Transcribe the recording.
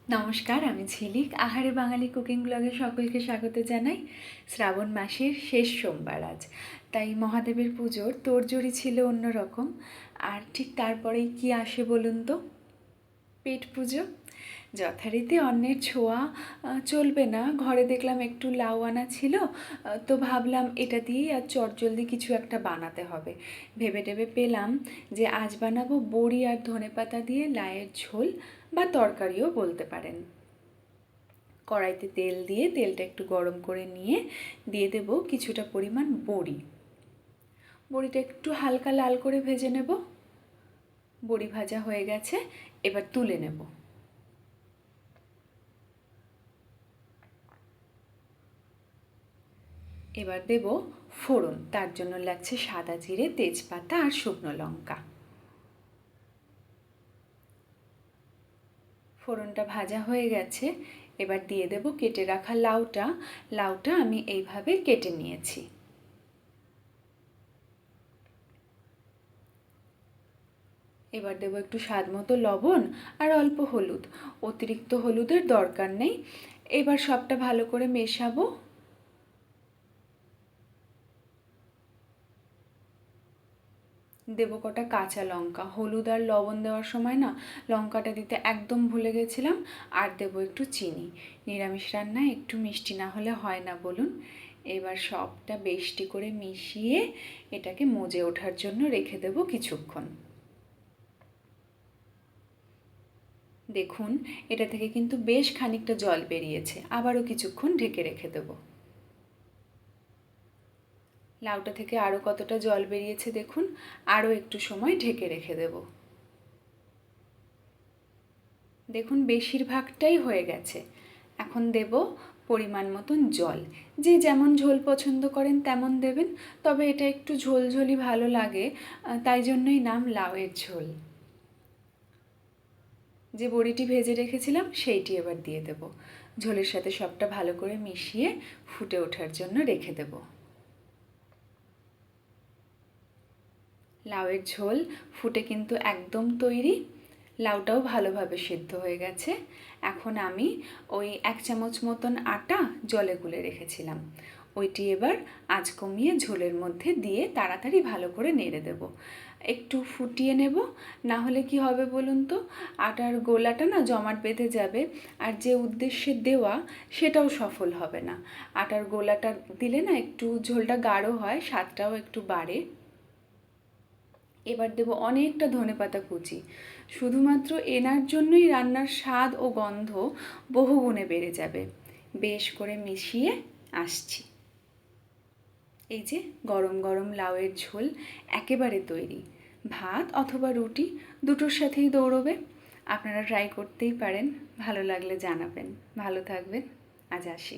নমস্কার, আমি ঝিলিক। আহারে বাঙালি কুকিং ব্লগে সকলকে স্বাগত জানাই। শ্রাবণ মাসের শেষ সোমবার আজ, তাই মহাদেবের পুজোর তোড়জোড়ি ছিল অন্যরকম। আর ঠিক তারপরেই কি আসে বলুন তো? পেট পুজো। যথারীতি অন্যের ছোঁয়া চলবে না। ঘরে দেখলাম একটু লাউ আনা ছিল, তো ভাবলাম এটা দিয়েই আর চটজলদি কিছু একটা বানাতে হবে। ভেবে টেবে পেলাম যে আজ বানাবো বড়ি আর ধনেপাতা দিয়ে লাউয়ের ঝোল, বা তরকারিও বলতে পারেন। কড়াইতে তেল দিয়ে তেলটা একটু গরম করে নিয়ে দিয়ে দেব কিছুটা পরিমাণ বড়ি। বড়িটা একটু হালকা লাল করে ভেজে নেব। বড়ি ভাজা হয়ে গেছে, এবার তুলে নেব। এবার দেব ফোড়ন। তার জন্য লাগছে সাদা জিরে, তেজপাতা আর শুকনো লঙ্কা। ফোড়নটা ভাজা হয়ে গেছে, এবার দিয়ে দেব কেটে রাখা লাউটা। লাউটা আমি এইভাবে কেটে নিয়েছি। এবার দেবো একটু স্বাদ মতো লবণ আর অল্প হলুদ। অতিরিক্ত হলুদের দরকার নেই। এবার সবটা ভালো করে মেশাবো। দেবো কটা কাঁচা লঙ্কা। হলুদ আর লবণ দেওয়ার সময় না লঙ্কাটা দিতে একদম ভুলে গেছিলাম। আর দেবো একটু চিনি। নিরামিষ রান্নায় একটু মিষ্টি না হলে হয় না বলুন। এবার সবটা বেশটি করে মিশিয়ে এটাকে মজে ওঠার জন্য রেখে দেবো কিছুক্ষণ। দেখুন, এটা থেকে কিন্তু বেশ খানিকটা জল বেরিয়েছে। আবারও কিছুক্ষণ ঢেকে রেখে দেবো। লাউটা থেকে আরও কতটা জল বেরিয়েছে দেখুন। আরও একটু সময় ঢেকে রেখে দেব। দেখুন বেশিরভাগটাই হয়ে গেছে। এখন দেব পরিমাণ মতন জল। যে যেমন ঝোল পছন্দ করেন তেমন দেবেন, তবে এটা একটু ঝোলঝোলই ভালো লাগে, তাই জন্যই নাম লাউয়ের ঝোল। যে বড়িটি ভেজে রেখেছিলাম সেইটি এবার দিয়ে দেব। ঝোলের সাথে সবটা ভালো করে মিশিয়ে ফুটে ওঠার জন্য রেখে দেব। লাউয়ের ঝোল ফুটে কিন্তু একদম তৈরি। লাউটাও ভালোভাবে সেদ্ধ হয়ে গেছে। এখন আমি ওই 1 চামচ মতন আটা জলে গুলে রেখেছিলাম, ওইটি এবার আঁচ কমিয়ে ঝোলের মধ্যে দিয়ে তাড়াতাড়ি ভালো করে নেড়ে দেব। একটু ফুটিয়ে নেব, না হলে কি হবে বলুন তো, আটার গোলাটা না জমাট বেঁধে যাবে, আর যে উদ্দেশ্যে দেওয়া সেটাও সফল হবে না। আটার গোলাটা দিলে না একটু ঝোলটা গাঢ় হয়, স্বাদটাও একটু বাড়ে। এবার দেব অনেকটা ধনেপাতা কুচি। শুধুমাত্র এনার জন্যই রান্নার স্বাদ ও গন্ধ বহুগুণে বেড়ে যাবে। বেশ করে মিশিয়ে আসছি। এই যে গরম গরম লাউয়ের ঝোল একেবারে তৈরি। ভাত অথবা রুটি দুটোর সাথেই দৌড়বে। আপনারা ট্রাই করতেই পারেন। ভালো লাগলে জানাবেন। ভালো থাকবেন। আজ আসি।